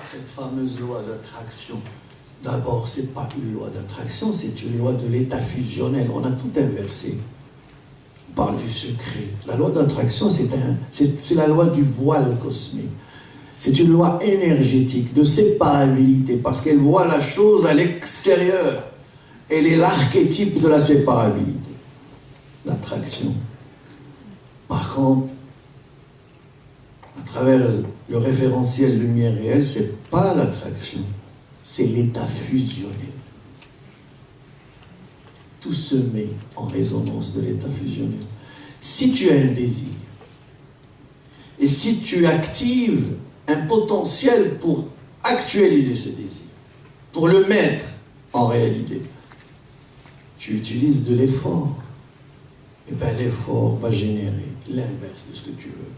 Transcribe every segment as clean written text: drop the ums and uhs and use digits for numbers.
cette fameuse loi d'attraction. D'abord, ce n'est pas une loi d'attraction, c'est une loi de l'état fusionnel. On a tout inversé. On parle du secret. La loi d'attraction, c'est la loi du voile cosmique. C'est une loi énergétique, de séparabilité, parce qu'elle voit la chose à l'extérieur. Elle est l'archétype de la séparabilité, l'attraction. Par contre, à travers le référentiel lumière réelle, ce n'est pas l'attraction, c'est l'état fusionnel. Tout se met en résonance de l'état fusionnel. Si tu as un désir, et si tu actives un potentiel pour actualiser ce désir, pour le mettre en réalité, tu utilises de l'effort. Et bien l'effort va générer l'inverse de ce que tu veux.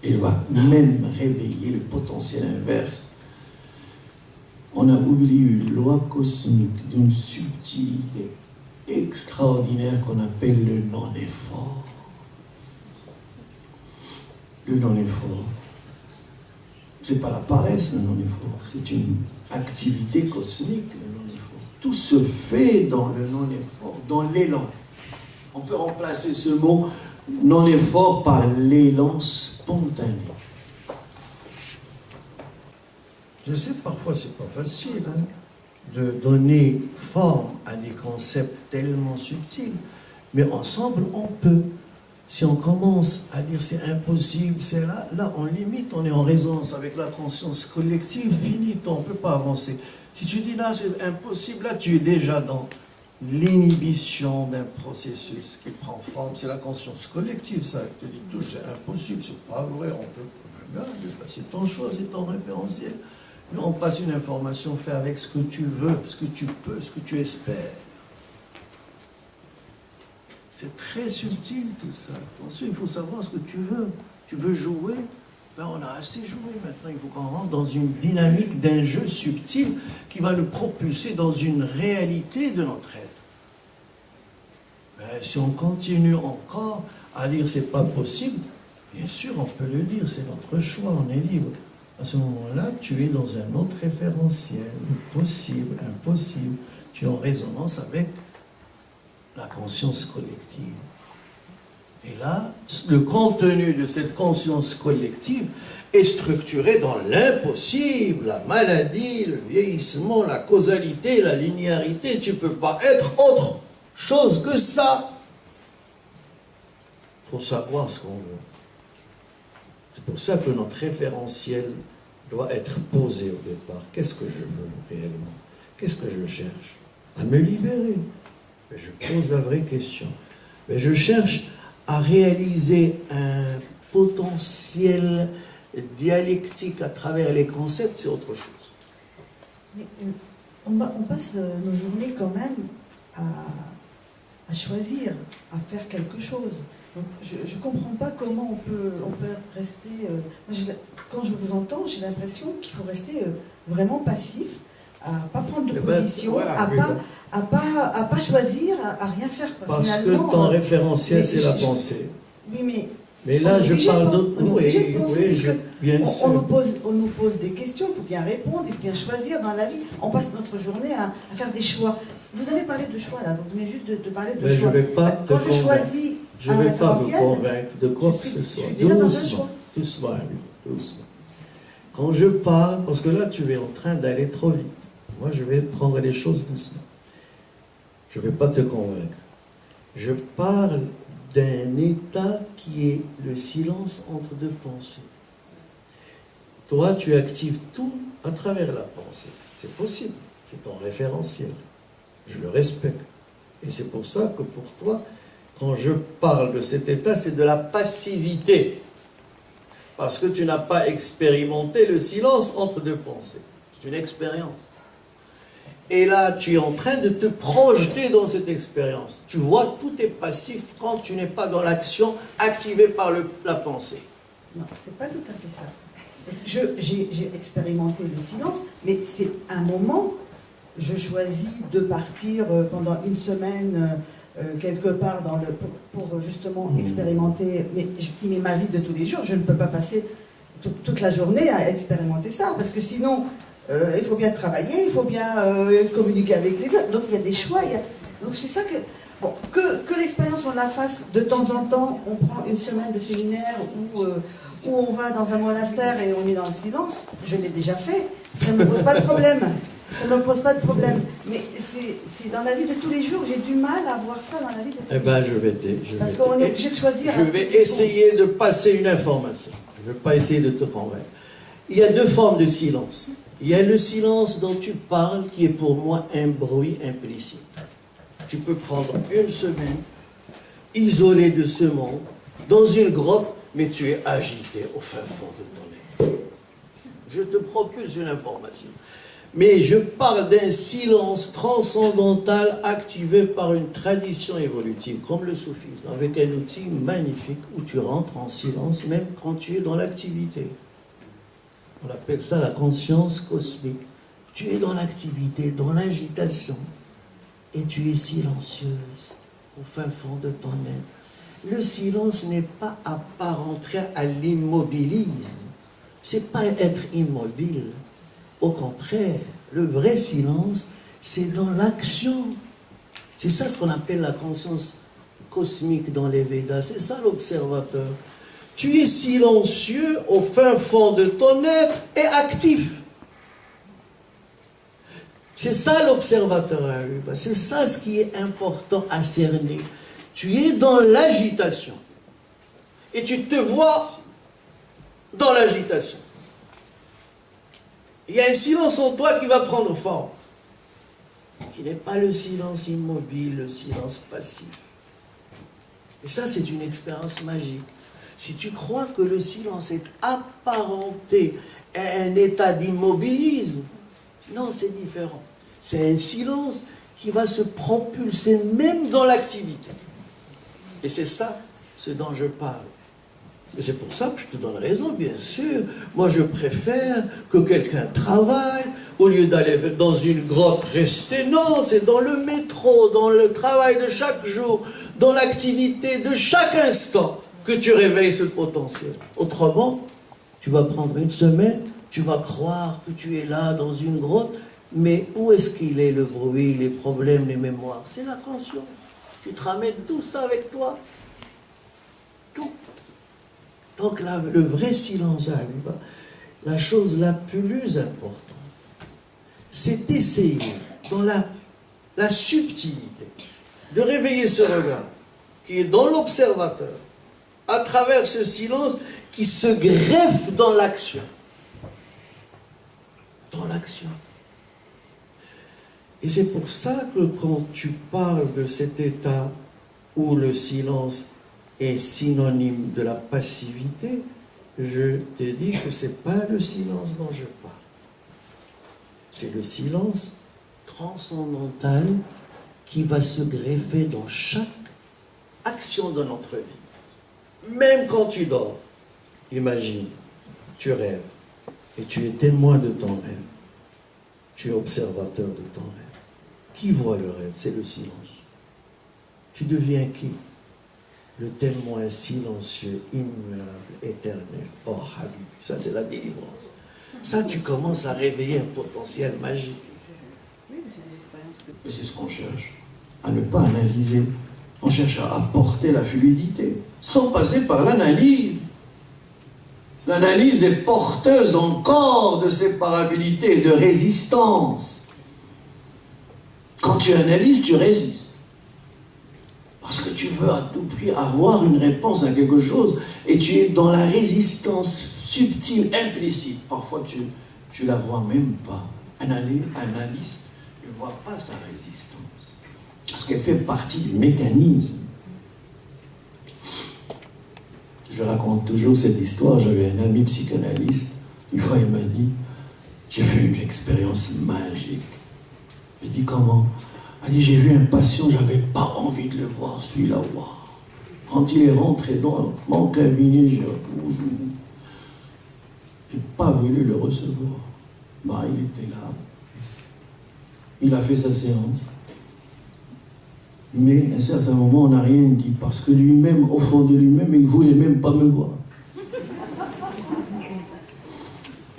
Il va même réveiller le potentiel inverse. On a oublié une loi cosmique d'une subtilité extraordinaire qu'on appelle le non-effort. Le non-effort, c'est pas la paresse, le non-effort, c'est une activité cosmique, le non-effort. Tout se fait dans le non-effort, dans l'élan. On peut remplacer ce mot non-effort par l'élan spontané. Je sais que parfois c'est pas facile de donner forme à des concepts tellement subtils, mais ensemble on peut. Si on commence à dire c'est impossible, c'est là on limite, on est en résonance avec la conscience collective, finito, on ne peut pas avancer. Si tu dis là c'est impossible, là tu es déjà dans l'inhibition d'un processus qui prend forme, c'est la conscience collective, ça te dit tout, c'est impossible, c'est pas vrai, on peut, c'est ton choix, c'est ton référentiel. Nous on passe une information, fais avec ce que tu veux, ce que tu peux, ce que tu espères. C'est très subtil tout ça. Ensuite, il faut savoir ce que tu veux. Tu veux jouer? Ben, on a assez joué maintenant. Il faut qu'on rentre dans une dynamique d'un jeu subtil qui va nous propulser dans une réalité de notre être. Ben, si on continue encore à dire c'est pas possible, bien sûr, on peut le dire, c'est notre choix, on est libre. À ce moment-là, tu es dans un autre référentiel, possible, impossible. Tu es en résonance avec la conscience collective. Et là, le contenu de cette conscience collective est structuré dans l'impossible, la maladie, le vieillissement, la causalité, la linéarité. Tu ne peux pas être autre chose que ça. Il faut savoir ce qu'on veut. C'est pour ça que notre référentiel doit être posé au départ. Qu'est-ce que je veux réellement? Qu'est-ce que je cherche? À me libérer. Mais je pose la vraie question. Mais je cherche à réaliser un potentiel dialectique à travers les concepts, c'est autre chose. Mais on passe nos journées quand même à choisir, à faire quelque chose. Donc, je ne comprends pas comment on peut rester... quand je vous entends, j'ai l'impression qu'il faut rester vraiment passif, à ne pas prendre de position, à pas choisir, à rien faire. Quoi. Parce que ton référentiel, c'est la pensée. Oui, mais là, je parle d'autre. On nous pose des questions, il faut bien répondre, il faut bien choisir dans la vie. On passe notre journée à faire des choix. Vous avez parlé de choix, là, vous venez juste de parler de choix. Je vais pas Quand je choisis je ne vais pas me convaincre de quoi que ce soit. Doucement. Quand je parle, parce que là, tu es en train d'aller trop vite. Moi, je vais prendre les choses doucement. Je ne vais pas te convaincre. Je parle d'un état qui est le silence entre deux pensées. Toi, tu actives tout à travers la pensée. C'est possible. C'est ton référentiel. Je le respecte. Et c'est pour ça que pour toi, quand je parle de cet état, c'est de la passivité. Parce que tu n'as pas expérimenté le silence entre deux pensées. C'est une expérience. Et là, tu es en train de te projeter dans cette expérience. Tu vois, tout est passif quand tu n'es pas dans l'action activée par la pensée. Non, c'est pas tout à fait ça. J'ai expérimenté le silence, mais c'est un moment, je choisis de partir pendant une semaine quelque part pour justement expérimenter mais ma vie de tous les jours. Je ne peux pas passer toute la journée à expérimenter ça, parce que sinon, il faut bien travailler, il faut bien communiquer avec les autres, donc il y a des choix. Donc c'est ça que... Bon, que l'expérience, on la fasse de temps en temps, on prend une semaine de séminaire où on va dans un monastère et on est dans le silence, je l'ai déjà fait, ça ne me pose pas de problème. Ça ne me pose pas de problème. Mais c'est dans la vie de tous les jours, j'ai du mal à voir ça dans la vie de tous les jours. Eh bien, je vais Parce qu'on est obligé de choisir. Je vais essayer de passer une information. Je ne vais pas essayer de te convaincre. Il y a deux formes de silence. Il y a le silence dont tu parles, qui est pour moi un bruit implicite. Tu peux prendre une semaine, isolé de ce monde, dans une grotte, mais tu es agité au fin fond de ton être. Je te propulse une information. Mais je parle d'un silence transcendantal activé par une tradition évolutive, comme le soufisme, avec un outil magnifique où tu rentres en silence, même quand tu es dans l'activité. On appelle ça la conscience cosmique. Tu es dans l'activité, dans l'agitation, et tu es silencieuse au fin fond de ton être. Le silence n'est pas à part entrer à l'immobilisme. C'est pas être immobile. Au contraire, le vrai silence, c'est dans l'action. C'est ça ce qu'on appelle la conscience cosmique dans les Védas. C'est ça l'observateur. Tu es silencieux au fin fond de ton être et actif. C'est ça l'observateur. C'est ça ce qui est important à cerner. Tu es dans l'agitation. Et tu te vois dans l'agitation. Il y a un silence en toi qui va prendre forme. Qui n'est pas le silence immobile, le silence passif. Et ça, c'est une expérience magique. Si tu crois que le silence est apparenté à un état d'immobilisme, non, c'est différent. C'est un silence qui va se propulser même dans l'activité. Et c'est ça ce dont je parle. Et c'est pour ça que je te donne raison, bien sûr. Moi, je préfère que quelqu'un travaille, au lieu d'aller dans une grotte rester. Non, c'est dans le métro, dans le travail de chaque jour, dans l'activité de chaque instant que tu réveilles ce potentiel. Autrement, tu vas prendre une semaine, tu vas croire que tu es là dans une grotte, mais où est-ce qu'il est le bruit, les problèmes, les mémoires? C'est la conscience. Tu te ramènes tout ça avec toi. Tout. Donc là, le vrai silence, la chose la plus importante, c'est d'essayer, dans la subtilité, de réveiller ce regard qui est dans l'observateur, à travers ce silence qui se greffe dans l'action. Dans l'action. Et c'est pour ça que quand tu parles de cet état où le silence est synonyme de la passivité, je t'ai dit que ce n'est pas le silence dont je parle. C'est le silence transcendantal qui va se greffer dans chaque action de notre vie. Même quand tu dors, imagine, tu rêves, et tu es témoin de ton rêve. Tu es observateur de ton rêve. Qui voit le rêve? C'est le silence. Tu deviens qui? Le témoin silencieux, immuable, éternel. Oh, Habib, ça c'est la délivrance. Ça, tu commences à réveiller un potentiel magique. Et c'est ce qu'on cherche, à ne pas analyser. On cherche à apporter la fluidité, sans passer par l'analyse. L'analyse est porteuse encore de séparabilité, de résistance. Quand tu analyses, tu résistes. Parce que tu veux à tout prix avoir une réponse à quelque chose et tu es dans la résistance subtile, implicite. Parfois, tu ne la vois même pas. Un analyste ne voit pas sa résistance. Parce qu'elle fait partie du mécanisme. Je raconte toujours cette histoire. J'avais un ami psychanalyste. Une fois, il m'a dit, j'ai fait une expérience magique. Je dis, comment? Il dit, j'ai vu un patient, je n'avais pas envie de le voir, celui-là. Wow. Quand il est rentré dans mon cabinet, j'ai pas voulu le recevoir. Bah, il était là. Il a fait sa séance. Mais à un certain moment, on n'a rien dit, parce que lui-même, au fond de lui-même, il ne voulait même pas me voir.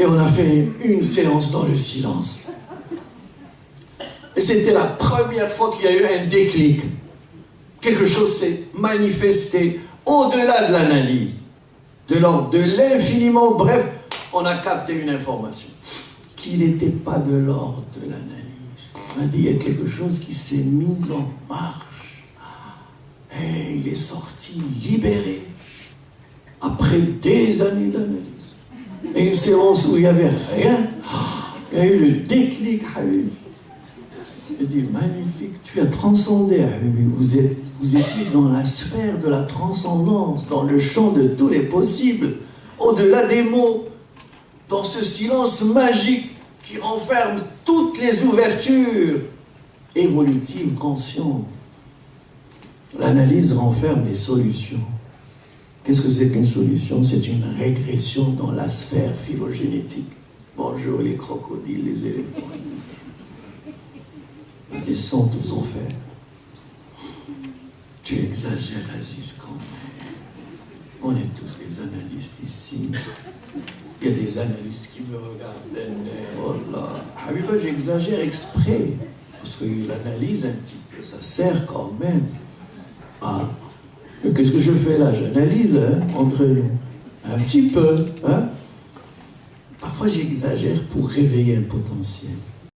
Et on a fait une séance dans le silence. Et c'était la première fois qu'il y a eu un déclic. Quelque chose s'est manifesté au-delà de l'analyse, de l'ordre de l'infiniment. Bref, on a capté une information qui n'était pas de l'ordre de l'analyse. On a dit, il y a quelque chose qui s'est mis en marche. Et il est sorti libéré après des années d'analyse. Et une séance où il n'y avait rien, il y a eu le déclic, Habib. Il dit, magnifique, tu as transcendé, Habib. Vous étiez dans la sphère de la transcendance, dans le champ de tous les possibles, au-delà des mots, dans ce silence magique qui renferme toutes les ouvertures évolutives, conscientes. L'analyse renferme les solutions. Qu'est-ce que c'est qu'une solution? C'est une régression dans la sphère phylogénétique. Bonjour les crocodiles, les éléphants. La descente aux enfers. Tu exagères, Aziz, quand même. On est tous des analystes ici. Il y a des analystes qui me regardent. Oh là, Habiba, j'exagère exprès. Parce que l'analyse, un petit peu, ça sert quand même. Ah, qu'est-ce que je fais là? J'analyse, hein, entre nous. Un petit peu, hein. Parfois, j'exagère pour réveiller un potentiel.